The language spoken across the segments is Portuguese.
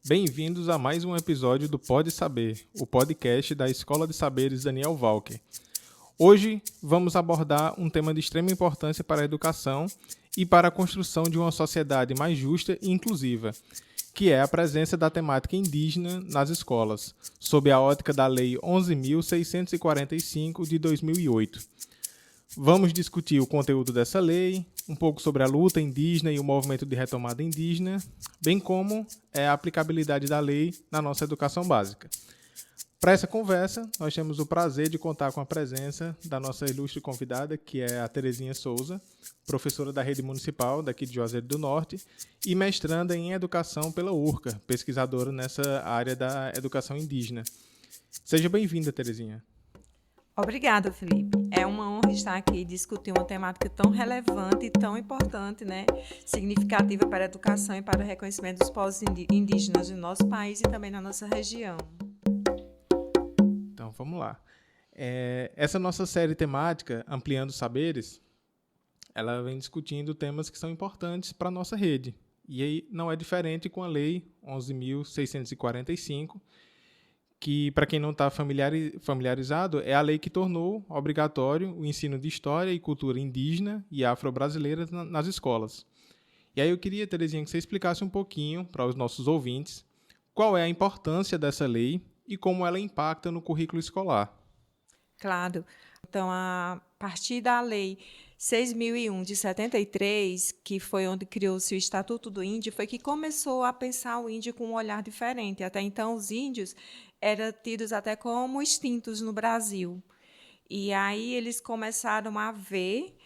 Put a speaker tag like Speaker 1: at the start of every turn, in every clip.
Speaker 1: Bem-vindos a mais um episódio do Pode Saber, o podcast da Escola de Saberes Daniel Walker. Hoje vamos abordar um tema de extrema importância para a educação e para a construção de uma sociedade mais justa e inclusiva, que é a presença da temática indígena nas escolas, sob a ótica da Lei 11.645 de 2008. Vamos discutir o conteúdo dessa lei, um pouco sobre a luta indígena e o movimento de retomada indígena, bem como a aplicabilidade da lei na nossa educação básica. Para essa conversa, nós temos o prazer de contar com a presença da nossa ilustre convidada, que é a Terezinha Souza, professora da Rede Municipal daqui de Juazeiro do Norte e mestranda em Educação pela URCA, pesquisadora nessa área da educação indígena. Seja bem-vinda, Terezinha.
Speaker 2: Obrigada, Felipe. É uma honra estar aqui e discutir uma temática tão relevante e tão importante, significativa para a educação e para o reconhecimento dos povos indígenas do nosso país e também na nossa região.
Speaker 1: Então, vamos lá. Essa nossa série temática, Ampliando Saberes, ela vem discutindo temas que são importantes para a nossa rede. E aí não é diferente com a Lei 11.645, que, para quem não está familiarizado, é a lei que tornou obrigatório o ensino de história e cultura indígena e afro-brasileira nas escolas. E aí eu queria, Terezinha, que você explicasse um pouquinho para os nossos ouvintes qual é a importância dessa lei e como ela impacta no currículo escolar.
Speaker 2: Claro. Então, a partir da Lei 6.001 de 73, que foi onde criou-se o Estatuto do Índio, foi que começou a pensar o índio com um olhar diferente. Até então, os índios eram tidos até como extintos no Brasil. E aí eles começaram a ver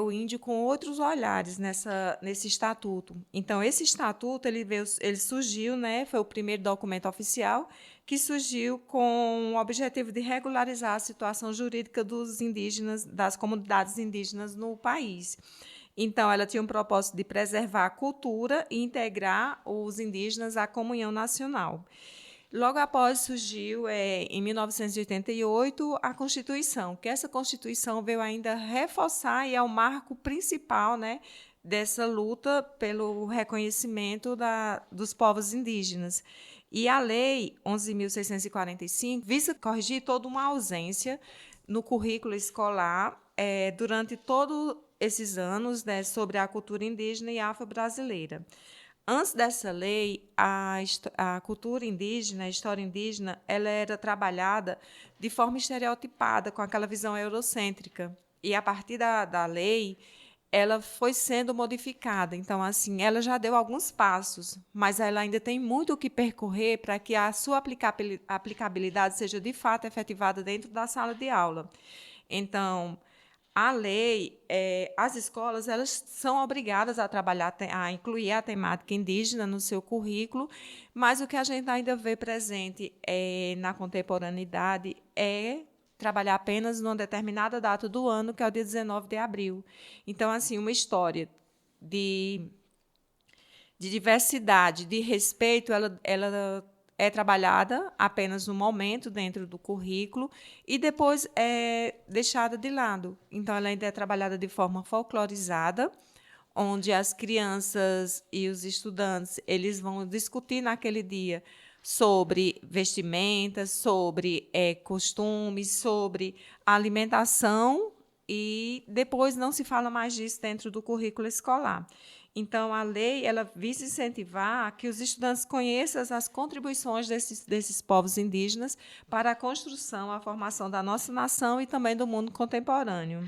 Speaker 2: o índio com outros olhares nesse estatuto. Então, esse estatuto ele surgiu, foi o primeiro documento oficial que surgiu com o objetivo de regularizar a situação jurídica dos indígenas, das comunidades indígenas no país. Então, ela tinha um propósito de preservar a cultura e integrar os indígenas à comunhão nacional. Logo após surgiu, em 1988, a Constituição, que essa Constituição veio ainda reforçar e é o marco principal, dessa luta pelo reconhecimento dos povos indígenas. E a Lei 11.645 visa corrigir toda uma ausência no currículo escolar durante todos esses anos, sobre a cultura indígena e afro-brasileira. Antes dessa lei, a cultura indígena, a história indígena, ela era trabalhada de forma estereotipada, com aquela visão eurocêntrica. E, a partir da lei, ela foi sendo modificada. Então, assim, ela já deu alguns passos, mas ela ainda tem muito o que percorrer para que a sua aplicabilidade seja, de fato, efetivada dentro da sala de aula. Então, a lei, as escolas, elas são obrigadas a trabalhar, a incluir a temática indígena no seu currículo, mas o que a gente ainda vê presente na contemporaneidade é trabalhar apenas numa determinada data do ano, que é o dia 19 de abril. Então, assim, uma história de diversidade, de respeito, ela é trabalhada apenas no momento dentro do currículo e depois é deixada de lado. Então, ela ainda é trabalhada de forma folclorizada, onde as crianças e os estudantes eles vão discutir naquele dia sobre vestimentas, sobre costumes, sobre alimentação, e depois não se fala mais disso dentro do currículo escolar. Então, a lei ela visa incentivar que os estudantes conheçam as contribuições desses povos indígenas para a construção, a formação da nossa nação e também do mundo contemporâneo.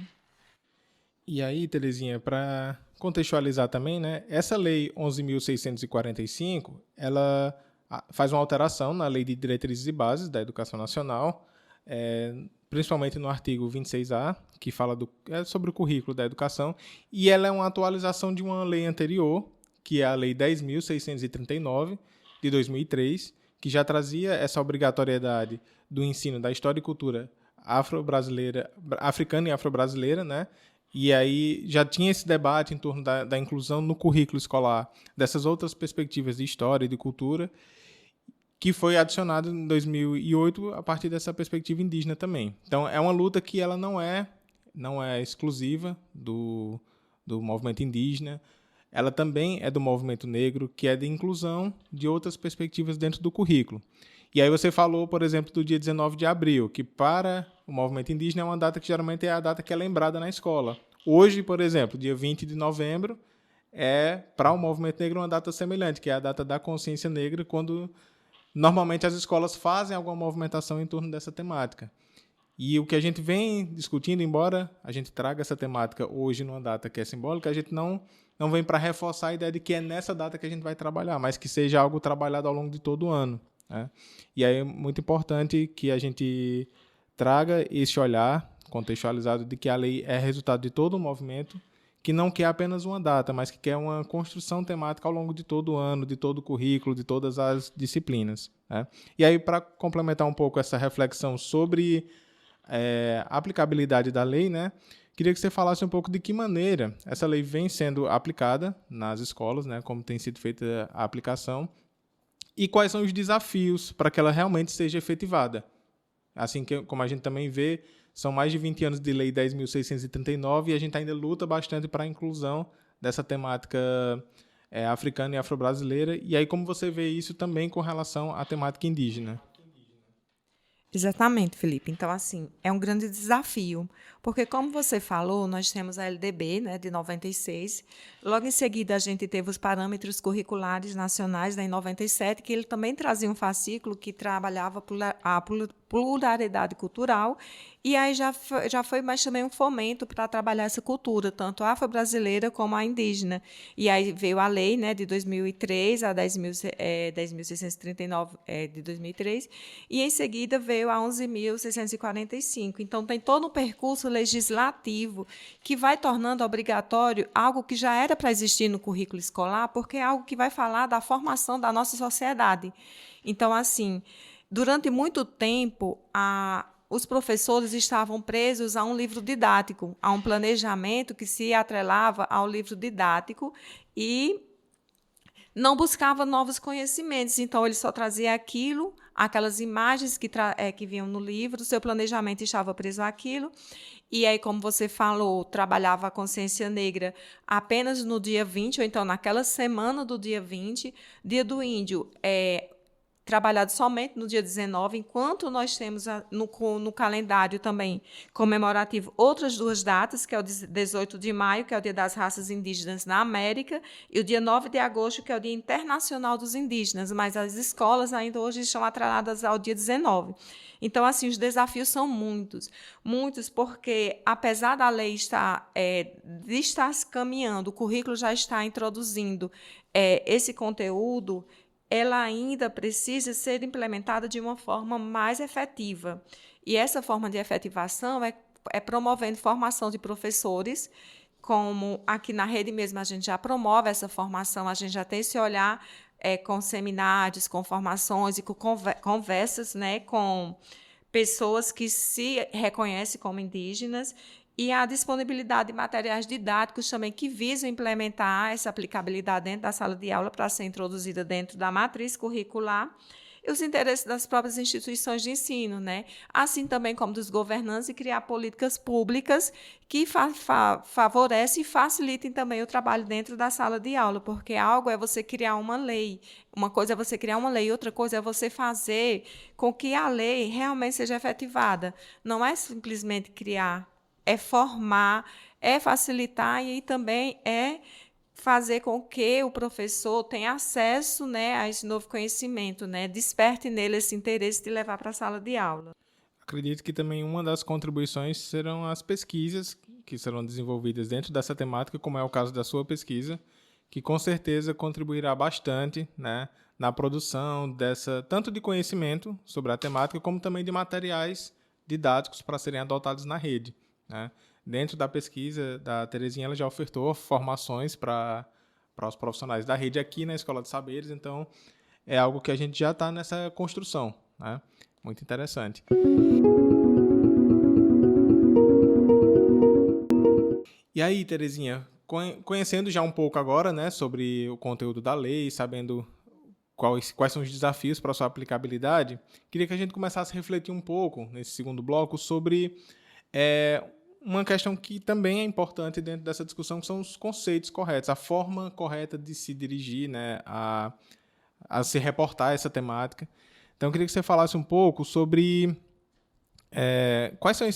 Speaker 1: E aí, Terezinha, para contextualizar também, essa lei 11.645, ela faz uma alteração na Lei de Diretrizes e Bases da Educação Nacional, principalmente no artigo 26A, que fala sobre o currículo da educação, e ela é uma atualização de uma lei anterior, que é a Lei 10.639, de 2003, que já trazia essa obrigatoriedade do ensino da história e cultura afro-brasileira, africana e afro-brasileira, E aí já tinha esse debate em torno da inclusão no currículo escolar dessas outras perspectivas de história e de cultura, que foi adicionado em 2008 a partir dessa perspectiva indígena também. Então, é uma luta que ela não é exclusiva do movimento indígena. ela também é do movimento negro, que é de inclusão de outras perspectivas dentro do currículo. E aí você falou, por exemplo, do dia 19 de abril, que para o movimento indígena é uma data que geralmente é a data que é lembrada na escola. Hoje, por exemplo, dia 20 de novembro, é para o movimento negro uma data semelhante, que é a data da consciência negra, quando normalmente as escolas fazem alguma movimentação em torno dessa temática. E o que a gente vem discutindo, embora a gente traga essa temática hoje numa data que é simbólica, a gente não vem para reforçar a ideia de que é nessa data que a gente vai trabalhar, mas que seja algo trabalhado ao longo de todo o ano, né? E aí é muito importante que a gente traga esse olhar contextualizado de que a lei é resultado de todo um movimento, que não quer apenas uma data, mas que quer uma construção temática ao longo de todo o ano, de todo o currículo, de todas as disciplinas, né? E aí, para complementar um pouco essa reflexão sobre a aplicabilidade da lei, né, queria que você falasse um pouco de que maneira essa lei vem sendo aplicada nas escolas, né, como tem sido feita a aplicação, e quais são os desafios para que ela realmente seja efetivada. Assim que, como a gente também vê, são mais de 20 anos de Lei 10.639 e a gente ainda luta bastante para a inclusão dessa temática africana e afro-brasileira. E aí, como você vê isso também com relação à temática indígena?
Speaker 2: Exatamente, Felipe. Então, assim, é um grande desafio, porque, como você falou, nós temos a LDB, né, de 96. Logo em seguida, a gente teve os parâmetros curriculares nacionais, né, em 97, que ele também trazia um fascículo que trabalhava a pluralidade cultural, e aí já foi mais também um fomento para trabalhar essa cultura, tanto afro-brasileira como a indígena. E aí veio a lei, né, de 2003, a 10.639 de 2003, e em seguida veio a 11.645. Então, tem todo um percurso legislativo que vai tornando obrigatório algo que já era para existir no currículo escolar, porque é algo que vai falar da formação da nossa sociedade. Então, assim, durante muito tempo, os professores estavam presos a um livro didático, a um planejamento que se atrelava ao livro didático e não buscava novos conhecimentos. Então, ele só trazia aquelas imagens que vinham no livro, o seu planejamento estava preso àquilo. E aí, como você falou, trabalhava a consciência negra apenas no dia 20, ou então naquela semana do dia 20, dia do índio, trabalhado somente no dia 19, enquanto nós temos no calendário também comemorativo outras duas datas, que é o 18 de maio, que é o Dia das Raças Indígenas na América, e o dia 9 de agosto, que é o Dia Internacional dos Indígenas, mas as escolas ainda hoje estão atreladas ao dia 19. Então, assim, os desafios são muitos, porque, apesar da lei estar se caminhando, o currículo já está introduzindo esse conteúdo, ela ainda precisa ser implementada de uma forma mais efetiva. E essa forma de efetivação é promovendo formação de professores, como aqui na rede mesmo a gente já promove essa formação, a gente já tem esse olhar com seminários, com formações e com conversas, né, com pessoas que se reconhecem como indígenas, e a disponibilidade de materiais didáticos também que visam implementar essa aplicabilidade dentro da sala de aula para ser introduzida dentro da matriz curricular, e os interesses das próprias instituições de ensino, né? Assim também como dos governantes, e criar políticas públicas que favorecem e facilitem também o trabalho dentro da sala de aula, porque algo é você criar uma lei, uma coisa é você criar uma lei, outra coisa é você fazer com que a lei realmente seja efetivada. Não é simplesmente criar, é formar, é facilitar e também é fazer com que o professor tenha acesso, né, a esse novo conhecimento, né, desperte nele esse interesse de levar para a sala de aula.
Speaker 1: Acredito que também uma das contribuições serão as pesquisas que serão desenvolvidas dentro dessa temática, como é o caso da sua pesquisa, que com certeza contribuirá bastante, né, na produção dessa tanto de conhecimento sobre a temática, como também de materiais didáticos para serem adotados na rede, né? Dentro da pesquisa da Terezinha, ela já ofertou formações para os profissionais da rede aqui na Escola de Saberes, então é algo que a gente já está nessa construção, né? Muito interessante. E aí, Terezinha, conhecendo já um pouco agora, né, sobre o conteúdo da lei, sabendo quais são os desafios para a sua aplicabilidade, queria que a gente começasse a refletir um pouco, nesse segundo bloco, sobre uma questão que também é importante dentro dessa discussão, que são os conceitos corretos, a forma correta de se dirigir, né, a se reportar essa temática. Então, eu queria que você falasse um pouco sobre quais são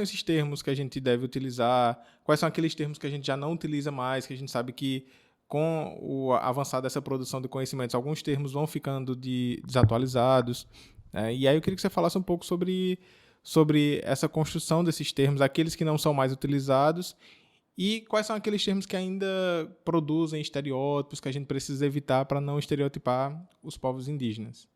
Speaker 1: esses termos que a gente deve utilizar, quais são aqueles termos que a gente já não utiliza mais, que a gente sabe que com o avançar dessa produção de conhecimentos, alguns termos vão ficando desatualizados. E aí eu queria que você falasse um pouco sobre essa construção desses termos, aqueles que não são mais utilizados, e quais são aqueles termos que ainda produzem estereótipos que a gente precisa evitar para não estereotipar os povos indígenas.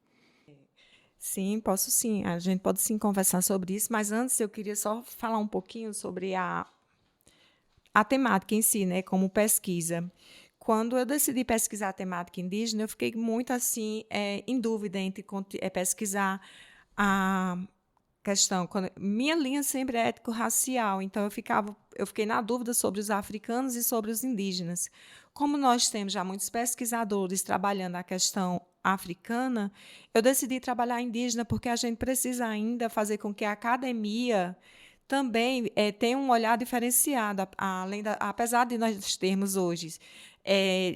Speaker 2: Sim, posso sim. A gente pode sim conversar sobre isso, mas antes eu queria só falar um pouquinho sobre a temática em si, né, como pesquisa. Quando eu decidi pesquisar a temática indígena, eu fiquei muito assim em dúvida entre pesquisar a questão. Minha linha sempre é ético-racial, então eu fiquei na dúvida sobre os africanos e sobre os indígenas. Como nós temos já muitos pesquisadores trabalhando a questão africana, eu decidi trabalhar indígena porque a gente precisa ainda fazer com que a academia também tenha um olhar diferenciado, apesar de nós termos hoje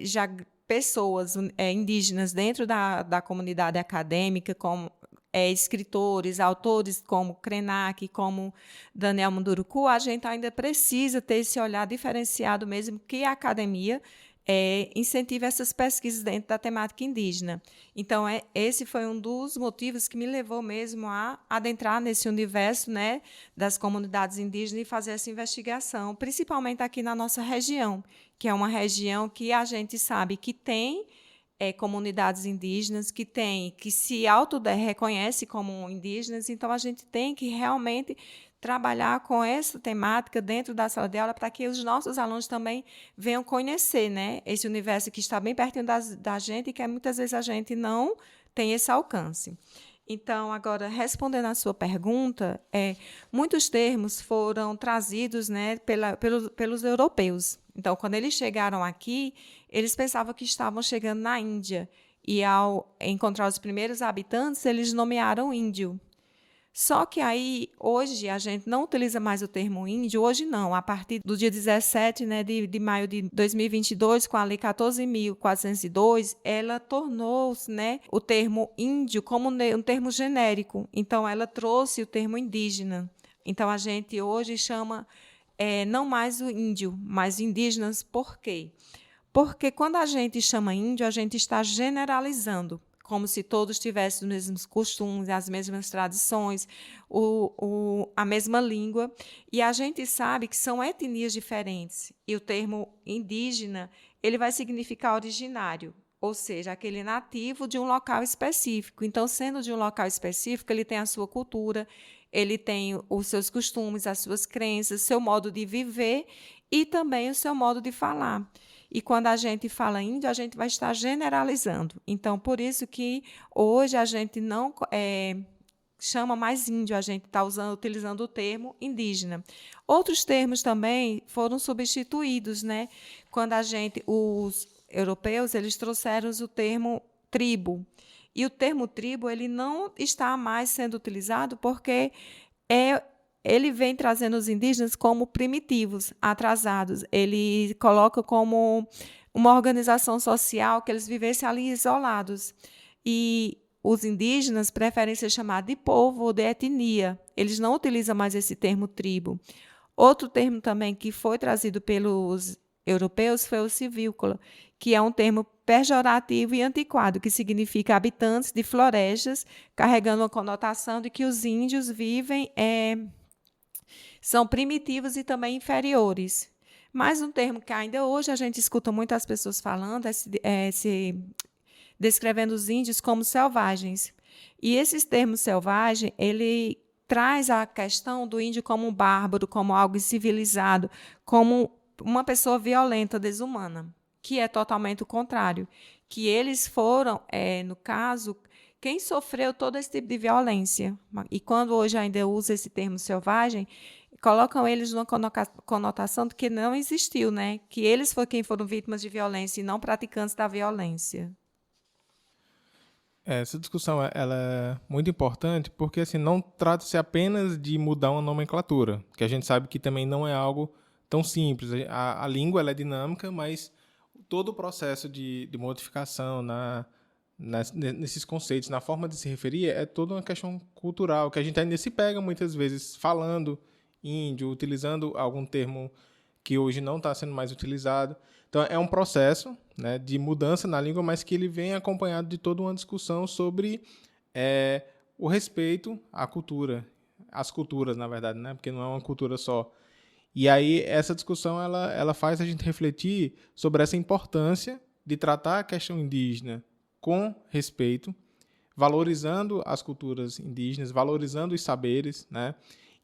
Speaker 2: já pessoas indígenas dentro da comunidade acadêmica, como escritores, autores como Krenak, como Daniel Munduruku, a gente ainda precisa ter esse olhar diferenciado mesmo que a academia incentive essas pesquisas dentro da temática indígena. Então, esse foi um dos motivos que me levou mesmo a adentrar nesse universo, né, das comunidades indígenas e fazer essa investigação, principalmente aqui na nossa região, que é uma região que a gente sabe que tem comunidades indígenas, que se reconhece como indígenas, então a gente tem que realmente trabalhar com essa temática dentro da sala de aula para que os nossos alunos também venham conhecer, né, esse universo que está bem pertinho da gente e que muitas vezes a gente não tem esse alcance. Então, agora, respondendo à sua pergunta, muitos termos foram trazidos, né, pelos europeus. Então, quando eles chegaram aqui, eles pensavam que estavam chegando na Índia. E, ao encontrar os primeiros habitantes, eles nomearam índio. Só que aí, hoje, a gente não utiliza mais o termo índio, hoje não, a partir do dia 17, né, de maio de 2022, com a Lei 14.402, ela tornou-se, né, o termo índio como um termo genérico, então ela trouxe o termo indígena. Então, a gente hoje chama não mais o índio, mas indígenas. Por quê? Porque quando a gente chama índio, a gente está generalizando, como se todos tivessem os mesmos costumes, as mesmas tradições, a mesma língua. E a gente sabe que são etnias diferentes. E o termo indígena ele vai significar originário, ou seja, aquele nativo de um local específico. Então, sendo de um local específico, ele tem a sua cultura, ele tem os seus costumes, as suas crenças, seu modo de viver e também o seu modo de falar. E quando a gente fala índio, a gente vai estar generalizando. Então, por isso que hoje a gente não chama mais índio, a gente está utilizando o termo indígena. Outros termos também foram substituídos, né? Quando os europeus eles trouxeram o termo tribo. E o termo tribo ele não está mais sendo utilizado porque ele vem trazendo os indígenas como primitivos, atrasados. Ele coloca como uma organização social que eles vivessem ali isolados. E os indígenas preferem ser chamados de povo ou de etnia. Eles não utilizam mais esse termo tribo. Outro termo também que foi trazido pelos europeus foi o civícola, que é um termo pejorativo e antiquado, que significa habitantes de florestas, carregando uma conotação de que os índios vivem são primitivos e também inferiores. Mais um termo que ainda hoje a gente escuta muitas pessoas falando descrevendo os índios como selvagens. E esses termos selvagem, ele traz a questão do índio como um bárbaro, como algo incivilizado, como uma pessoa violenta, desumana, que é totalmente o contrário, que eles foram, no caso, quem sofreu todo esse tipo de violência. E quando hoje ainda usa esse termo selvagem, colocam eles numa conotação de que não existiu, né? Que eles foram quem foram vítimas de violência e não praticantes da violência.
Speaker 1: Essa discussão ela é muito importante porque assim, não trata-se apenas de mudar uma nomenclatura, que a gente sabe que também não é algo tão simples. A língua ela é dinâmica, mas todo o processo de modificação nesses conceitos, na forma de se referir, é toda uma questão cultural, que a gente ainda se pega muitas vezes falando índio, utilizando algum termo que hoje não está sendo mais utilizado. Então, é um processo, né, de mudança na língua, mas que ele vem acompanhado de toda uma discussão sobre o respeito à cultura, às culturas, na verdade, né, porque não é uma cultura só. E aí, essa discussão ela faz a gente refletir sobre essa importância de tratar a questão indígena com respeito, valorizando as culturas indígenas, valorizando os saberes, né?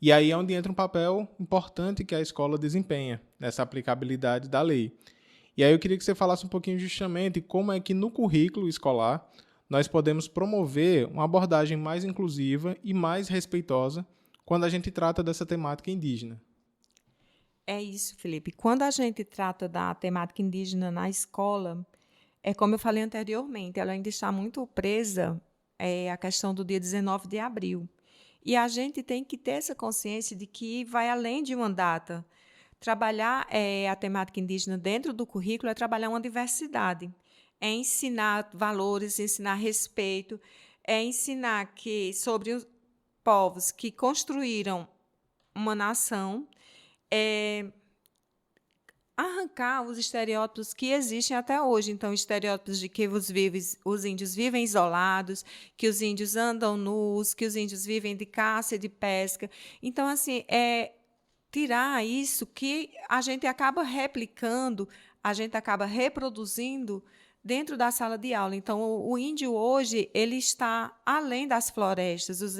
Speaker 1: E aí é onde entra um papel importante que a escola desempenha nessa aplicabilidade da lei. E aí eu queria que você falasse um pouquinho justamente como é que no currículo escolar nós podemos promover uma abordagem mais inclusiva e mais respeitosa quando a gente trata dessa temática indígena.
Speaker 2: É isso, Felipe. Quando a gente trata da temática indígena na escola, é como eu falei anteriormente, ela ainda está muito presa à questão do dia 19 de abril. E a gente tem que ter essa consciência de que vai além de uma data. Trabalhar a temática indígena dentro do currículo é trabalhar uma diversidade, é ensinar valores, ensinar respeito, é ensinar que sobre os povos que construíram uma nação, é arrancar os estereótipos que existem até hoje. Então, estereótipos de que os índios vivem isolados, que os índios andam nus, que os índios vivem de caça e de pesca. Então, assim, tirar isso que a gente acaba replicando, a gente acaba reproduzindo dentro da sala de aula. Então, o índio hoje ele está além das florestas. Os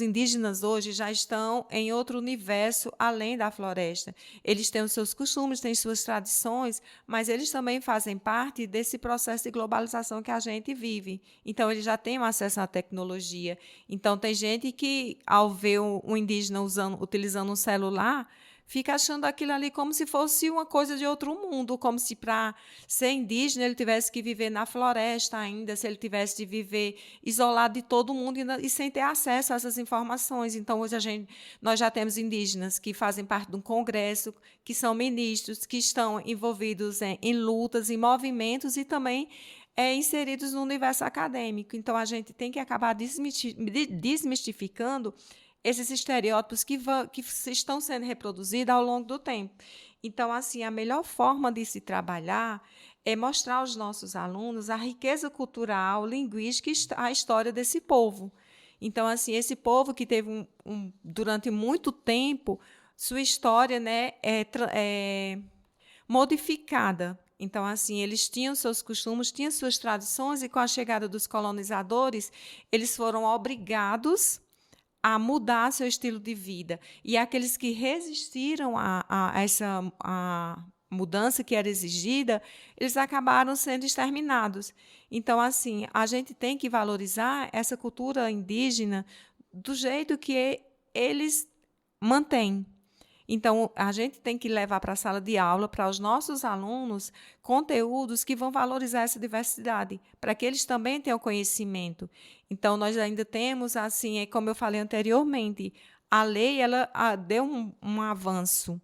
Speaker 2: indígenas hoje já estão em outro universo além da floresta. Eles têm os seus costumes, têm suas tradições, mas eles também fazem parte desse processo de globalização que a gente vive. Então, eles já têm acesso à tecnologia. Então, tem gente que, ao ver um indígena utilizando um celular, fica achando aquilo ali como se fosse uma coisa de outro mundo, como se para ser indígena ele tivesse que viver na floresta ainda, se ele tivesse de viver isolado de todo mundo e sem ter acesso a essas informações. Então, hoje nós já temos indígenas que fazem parte de um congresso, que são ministros, que estão envolvidos em lutas, em movimentos e também inseridos no universo acadêmico. Então, a gente tem que acabar desmistificando esses estereótipos que estão sendo reproduzidos ao longo do tempo. Então, assim, a melhor forma de se trabalhar é mostrar aos nossos alunos a riqueza cultural, linguística e a história desse povo. Então, assim, esse povo que teve durante muito tempo sua história, né, é modificada. Então, assim, eles tinham seus costumes, tinham suas tradições, e com a chegada dos colonizadores, eles foram obrigados a mudar seu estilo de vida. E aqueles que resistiram a essa mudança que era exigida, eles acabaram sendo exterminados. Então, assim, a gente tem que valorizar essa cultura indígena do jeito que eles mantêm. Então, a gente tem que levar para a sala de aula, para os nossos alunos, conteúdos que vão valorizar essa diversidade, para que eles também tenham conhecimento. Então, nós ainda temos, assim, como eu falei anteriormente, a lei ela deu um avanço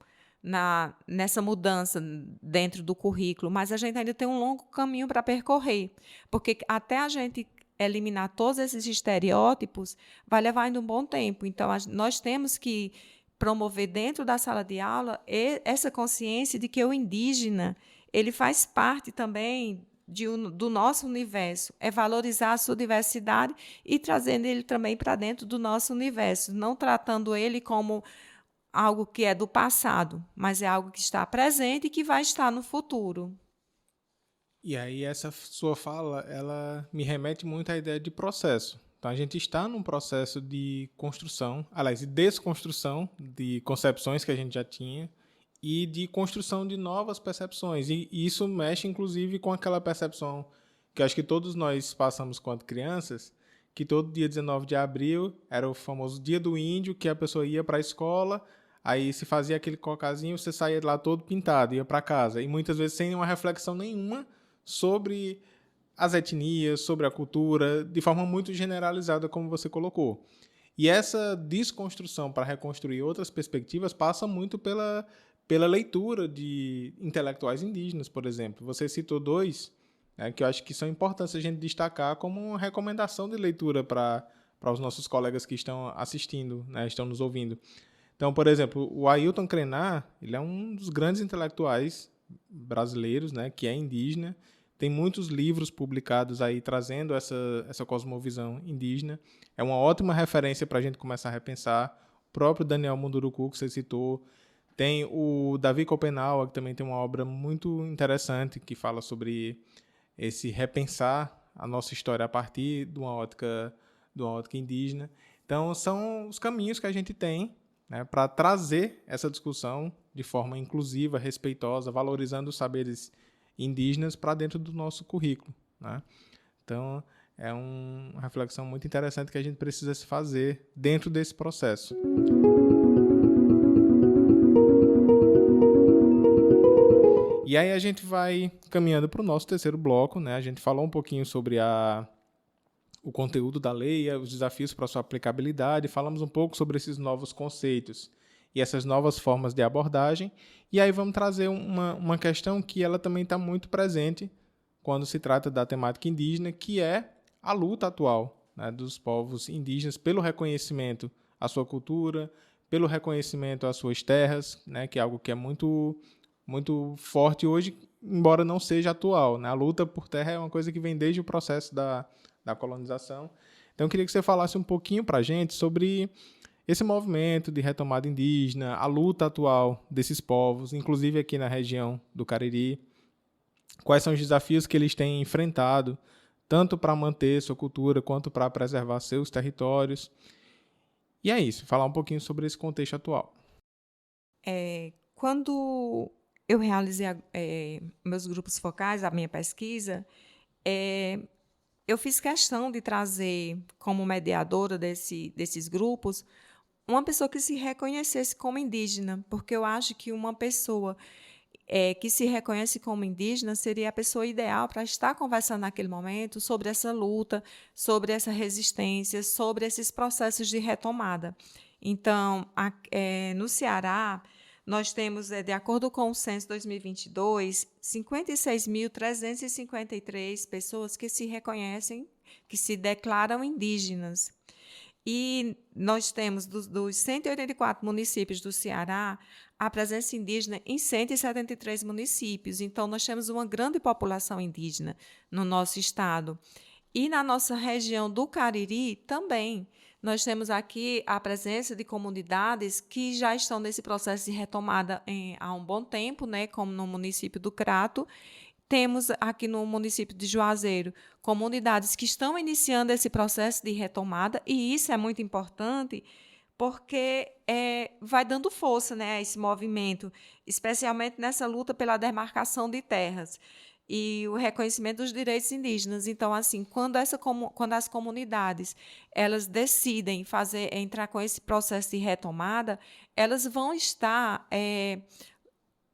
Speaker 2: nessa mudança dentro do currículo, mas a gente ainda tem um longo caminho para percorrer, porque até a gente eliminar todos esses estereótipos, vai levar ainda um bom tempo. Então, nós temos que promover dentro da sala de aula essa consciência de que o indígena ele faz parte também do nosso universo, é valorizar a sua diversidade e trazendo ele também para dentro do nosso universo, não tratando ele como algo que é do passado, mas é algo que está presente e que vai estar no futuro.
Speaker 1: E aí essa sua fala, ela me remete muito à ideia de processo. Então a gente está num processo de construção, aliás, de desconstrução de concepções que a gente já tinha e de construção de novas percepções. E isso mexe inclusive com aquela percepção que acho que todos nós passamos quando crianças, que todo dia 19 de abril era o famoso dia do índio, que a pessoa ia para a escola, aí se fazia aquele cocazinho, você saía de lá todo pintado, ia para casa. E muitas vezes sem uma reflexão nenhuma sobre as etnias, sobre a cultura, de forma muito generalizada, como você colocou. E essa desconstrução para reconstruir outras perspectivas passa muito pela leitura de intelectuais indígenas, por exemplo. Você citou dois, né, que eu acho que são importantes a gente destacar como uma recomendação de leitura para os nossos colegas que estão assistindo, né, estão nos ouvindo. Então, por exemplo, o Ailton Krenar, ele é um dos grandes intelectuais brasileiros, né, que é indígena. Tem muitos livros publicados aí trazendo essa cosmovisão indígena. É uma ótima referência para a gente começar a repensar. O próprio Daniel Munduruku, que você citou. Tem o Davi Copenau, que também tem uma obra muito interessante que fala sobre esse repensar a nossa história a partir de uma ótica indígena. Então, são os caminhos que a gente tem, né, para trazer essa discussão de forma inclusiva, respeitosa, valorizando os saberes indígenas para dentro do nosso currículo, né? Então, é uma reflexão muito interessante que a gente precisa se fazer dentro desse processo. E aí a gente vai caminhando para o nosso terceiro bloco, né? A gente falou um pouquinho sobre o conteúdo da lei, os desafios para sua aplicabilidade, falamos um pouco sobre esses novos conceitos e essas novas formas de abordagem, e aí vamos trazer uma questão que ela também está muito presente quando se trata da temática indígena, que é a luta atual, né, dos povos indígenas pelo reconhecimento à sua cultura, pelo reconhecimento às suas terras, né, que é algo que é muito, muito forte hoje, embora não seja atual, né? A luta por terra é uma coisa que vem desde o processo da colonização. Então, eu queria que você falasse um pouquinho para a gente sobre esse movimento de retomada indígena, a luta atual desses povos, inclusive aqui na região do Cariri, quais são os desafios que eles têm enfrentado, tanto para manter sua cultura, quanto para preservar seus territórios. E é isso, falar um pouquinho sobre esse contexto atual.
Speaker 2: Quando eu realizei meus grupos focais, a minha pesquisa, eu fiz questão de trazer como mediadora desses grupos uma pessoa que se reconhecesse como indígena, porque eu acho que uma pessoa que se reconhece como indígena seria a pessoa ideal para estar conversando naquele momento sobre essa luta, sobre essa resistência, sobre esses processos de retomada. Então, no Ceará, nós temos, de acordo com o Censo 2022, 56.353 pessoas que se reconhecem, que se declaram indígenas. E nós temos, dos 184 municípios do Ceará, a presença indígena em 173 municípios. Então, nós temos uma grande população indígena no nosso estado. E na nossa região do Cariri também. Nós temos aqui a presença de comunidades que já estão nesse processo de retomada há um bom tempo, né, como no município do Crato. Temos aqui no município de Juazeiro comunidades que estão iniciando esse processo de retomada, e isso é muito importante porque vai dando força, né, a esse movimento, especialmente nessa luta pela demarcação de terras e o reconhecimento dos direitos indígenas. Então, assim, quando as comunidades elas decidem entrar com esse processo de retomada, elas vão estar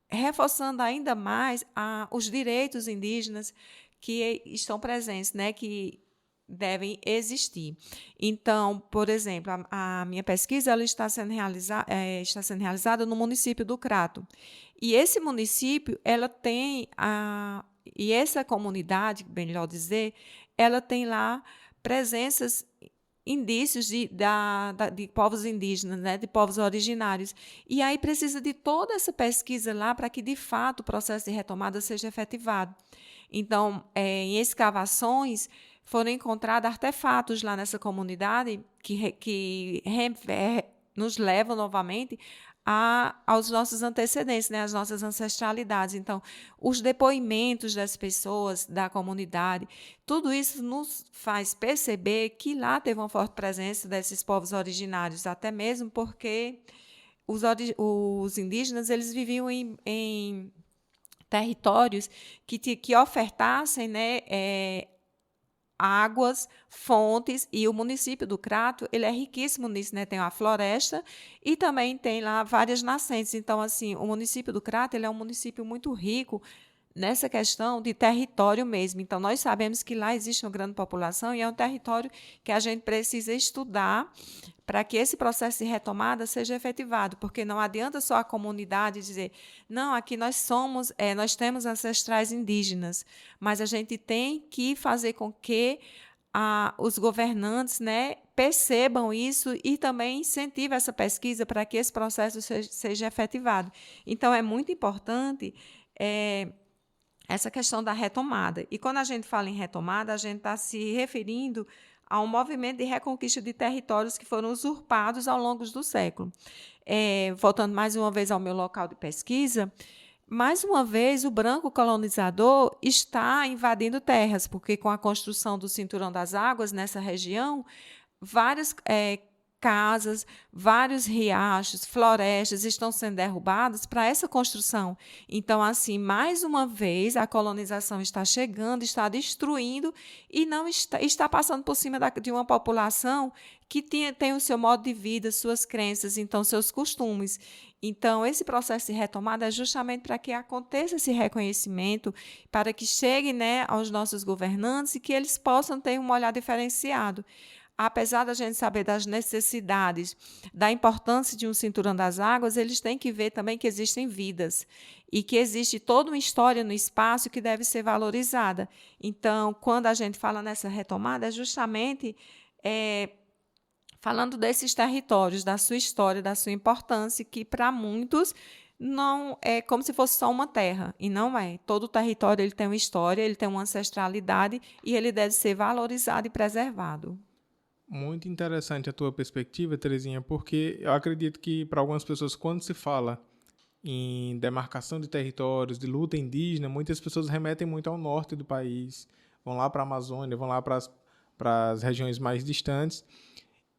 Speaker 2: reforçando ainda mais os direitos indígenas que estão presentes, né, que devem existir. Então, por exemplo, a minha pesquisa ela está sendo realizada no município do Crato. E esse município, ela tem e essa comunidade, melhor dizer, ela tem lá presenças, indícios de povos indígenas, né, de povos originários. E aí precisa de toda essa pesquisa lá para que, de fato, o processo de retomada seja efetivado. Então, em escavações, foram encontrados artefatos lá nessa comunidade que nos levam novamente aos nossos antecedentes, né, às nossas ancestralidades. Então, os depoimentos das pessoas da comunidade, tudo isso nos faz perceber que lá teve uma forte presença desses povos originários, até mesmo porque os indígenas eles viviam em territórios que ofertassem, né, águas, fontes, e o município do Crato ele é riquíssimo nisso, né? Tem uma floresta e também tem lá várias nascentes. Então, assim, o município do Crato ele é um município muito rico nessa questão de território mesmo. Então, nós sabemos que lá existe uma grande população e é um território que a gente precisa estudar para que esse processo de retomada seja efetivado, porque não adianta só a comunidade dizer, não, aqui nós temos ancestrais indígenas, mas a gente tem que fazer com que os governantes, né, percebam isso e também incentivem essa pesquisa para que esse processo seja efetivado. Então, é muito importante essa questão da retomada. E quando a gente fala em retomada, a gente está se referindo a um movimento de reconquista de territórios que foram usurpados ao longo do século. Voltando mais uma vez ao meu local de pesquisa, mais uma vez o branco colonizador está invadindo terras, porque com a construção do Cinturão das Águas nessa região, várias casas, vários riachos, florestas estão sendo derrubadas para essa construção. Então, assim, mais uma vez, a colonização está chegando, está destruindo e não está passando por cima de uma população que tem o seu modo de vida, suas crenças, então, seus costumes. Então, esse processo de retomada é justamente para que aconteça esse reconhecimento, para que chegue, né, aos nossos governantes e que eles possam ter um olhar diferenciado. Apesar da gente saber das necessidades, da importância de um cinturão das águas, eles têm que ver também que existem vidas e que existe toda uma história no espaço que deve ser valorizada. Então, quando a gente fala nessa retomada, é justamente falando desses territórios, da sua história, da sua importância, que para muitos não é como se fosse só uma terra, e não é. Todo território ele tem uma história, ele tem uma ancestralidade e ele deve ser valorizado e preservado.
Speaker 1: Muito interessante a tua perspectiva, Terezinha, porque eu acredito que para algumas pessoas, quando se fala em demarcação de territórios, de luta indígena, muitas pessoas remetem muito ao norte do país, vão lá para a Amazônia, vão lá para as regiões mais distantes,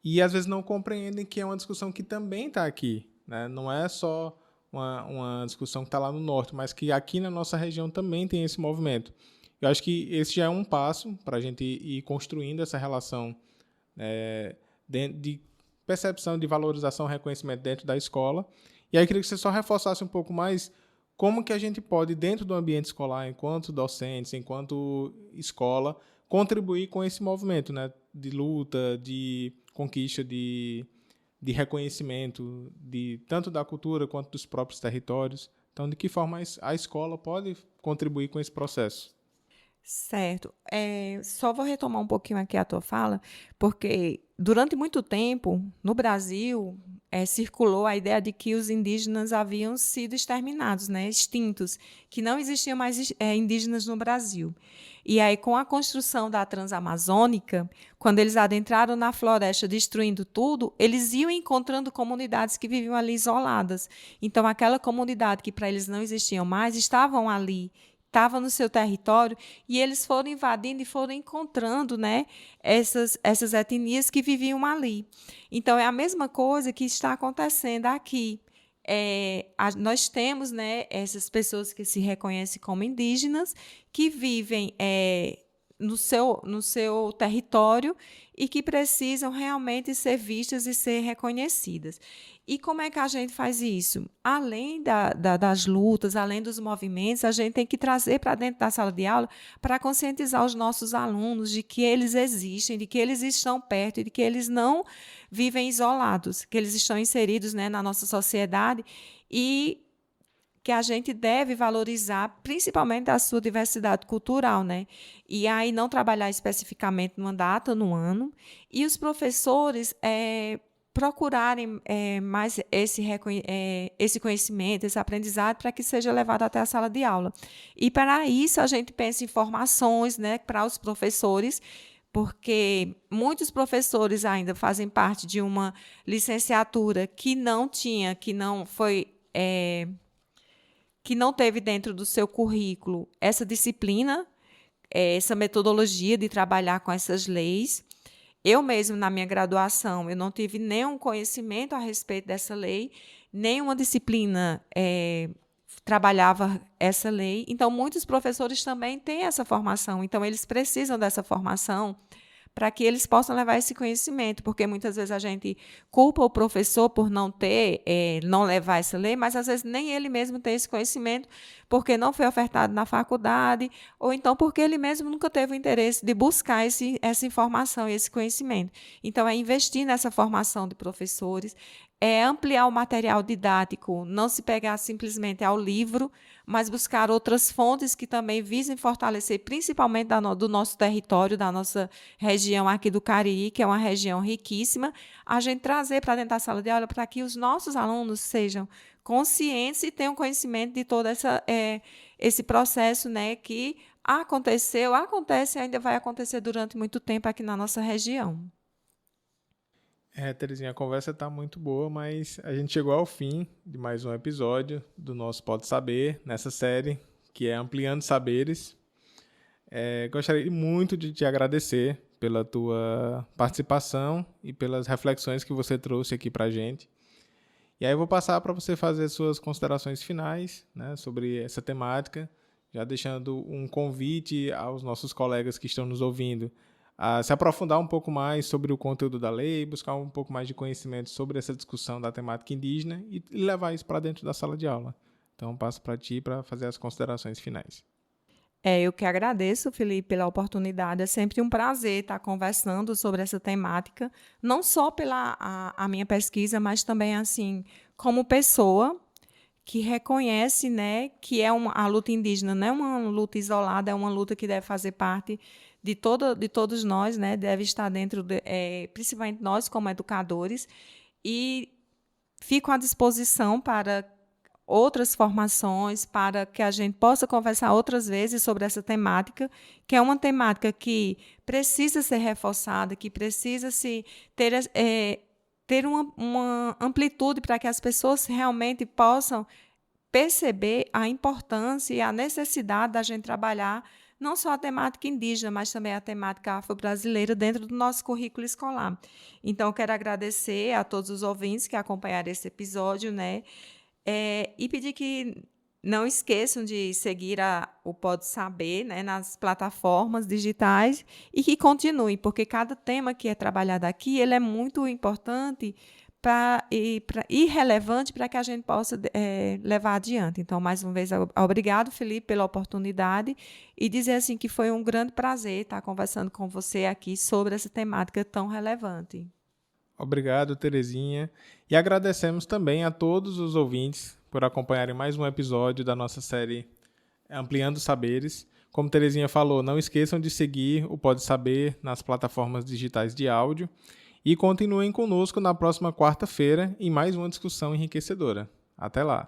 Speaker 1: e às vezes não compreendem que é uma discussão que também está aqui, né? Não é só uma discussão que está lá no norte, mas que aqui na nossa região também tem esse movimento. Eu acho que esse já é um passo para a gente ir construindo essa relação de percepção, de valorização, reconhecimento dentro da escola. E aí eu queria que você só reforçasse um pouco mais como que a gente pode, dentro do ambiente escolar, enquanto docentes, enquanto escola, contribuir com esse movimento, né, de luta, de conquista, de reconhecimento, tanto da cultura quanto dos próprios territórios. Então, de que forma a escola pode contribuir com esse processo?
Speaker 2: Certo. Só vou retomar um pouquinho aqui a tua fala, porque durante muito tempo, no Brasil, circulou a ideia de que os indígenas haviam sido exterminados, né, extintos, que não existiam mais indígenas no Brasil. E aí, com a construção da Transamazônica, quando eles adentraram na floresta, destruindo tudo, eles iam encontrando comunidades que viviam ali isoladas. Então, aquela comunidade que para eles não existiam mais, estavam ali, estava no seu território, e eles foram invadindo e foram encontrando, né, essas etnias que viviam ali. Então, é a mesma coisa que está acontecendo aqui. Nós temos, né, essas pessoas que se reconhecem como indígenas, que vivem no seu território e que precisam realmente ser vistas e ser reconhecidas. E como é que a gente faz isso? Além das lutas, além dos movimentos, a gente tem que trazer para dentro da sala de aula para conscientizar os nossos alunos de que eles existem, de que eles estão perto e de que eles não vivem isolados, que eles estão inseridos, né, na nossa sociedade e que a gente deve valorizar, principalmente a sua diversidade cultural, né? E aí não trabalhar especificamente numa data, no ano, e os professores procurarem mais esse conhecimento, esse aprendizado, para que seja levado até a sala de aula. E, para isso, a gente pensa em formações, né, para os professores, porque muitos professores ainda fazem parte de uma licenciatura que não teve dentro do seu currículo essa disciplina, essa metodologia de trabalhar com essas leis. Eu mesmo, na minha graduação, eu não tive nenhum conhecimento a respeito dessa lei, nenhuma disciplina trabalhava essa lei. Então, muitos professores também têm essa formação. Então, eles precisam dessa formação para que eles possam levar esse conhecimento, porque muitas vezes a gente culpa o professor por não ter, não levar essa lei, mas às vezes nem ele mesmo tem esse conhecimento, porque não foi ofertado na faculdade, ou então porque ele mesmo nunca teve o interesse de buscar essa informação e esse conhecimento. Então, é investir nessa formação de professores, é ampliar o material didático, não se pegar simplesmente ao livro, mas buscar outras fontes que também visem fortalecer, principalmente do nosso território, da nossa região aqui do Cariri, que é uma região riquíssima, a gente trazer para dentro da sala de aula para que os nossos alunos sejam conscientes e tenham conhecimento de todo esse processo, né, que aconteceu, acontece e ainda vai acontecer durante muito tempo aqui na nossa região.
Speaker 1: Terezinha, a conversa está muito boa, mas a gente chegou ao fim de mais um episódio do nosso Pode Saber, nessa série que é Ampliando Saberes. Gostaria muito de te agradecer pela tua participação e pelas reflexões que você trouxe aqui para a gente. E aí eu vou passar para você fazer suas considerações finais, né, sobre essa temática, já deixando um convite aos nossos colegas que estão nos ouvindo a se aprofundar um pouco mais sobre o conteúdo da lei, buscar um pouco mais de conhecimento sobre essa discussão da temática indígena e levar isso para dentro da sala de aula. Então, passo para ti para fazer as considerações finais.
Speaker 2: Eu que agradeço, Felipe, pela oportunidade. É sempre um prazer estar conversando sobre essa temática, não só pela a minha pesquisa, mas também assim como pessoa que reconhece, né, que a luta indígena não é uma luta isolada, é uma luta que deve fazer parte de todos nós, né, deve estar dentro, principalmente nós como educadores, e fico à disposição para outras formações, para que a gente possa conversar outras vezes sobre essa temática, que é uma temática que precisa ser reforçada, que precisa ter uma amplitude para que as pessoas realmente possam perceber a importância e a necessidade da gente trabalhar não só a temática indígena, mas também a temática afro-brasileira dentro do nosso currículo escolar. Então, eu quero agradecer a todos os ouvintes que acompanharam esse episódio, né? E pedir que não esqueçam de seguir o Pode Saber, né, nas plataformas digitais e que continuem, porque cada tema que é trabalhado aqui ele é muito importante e relevante para que a gente possa levar adiante. Então, mais uma vez, obrigado, Felipe, pela oportunidade e dizer assim que foi um grande prazer estar conversando com você aqui sobre essa temática tão relevante.
Speaker 1: Obrigado, Terezinha. E agradecemos também a todos os ouvintes por acompanharem mais um episódio da nossa série Ampliando Saberes. Como Terezinha falou, não esqueçam de seguir o Pode Saber nas plataformas digitais de áudio e continuem conosco na próxima quarta-feira em mais uma discussão enriquecedora. Até lá!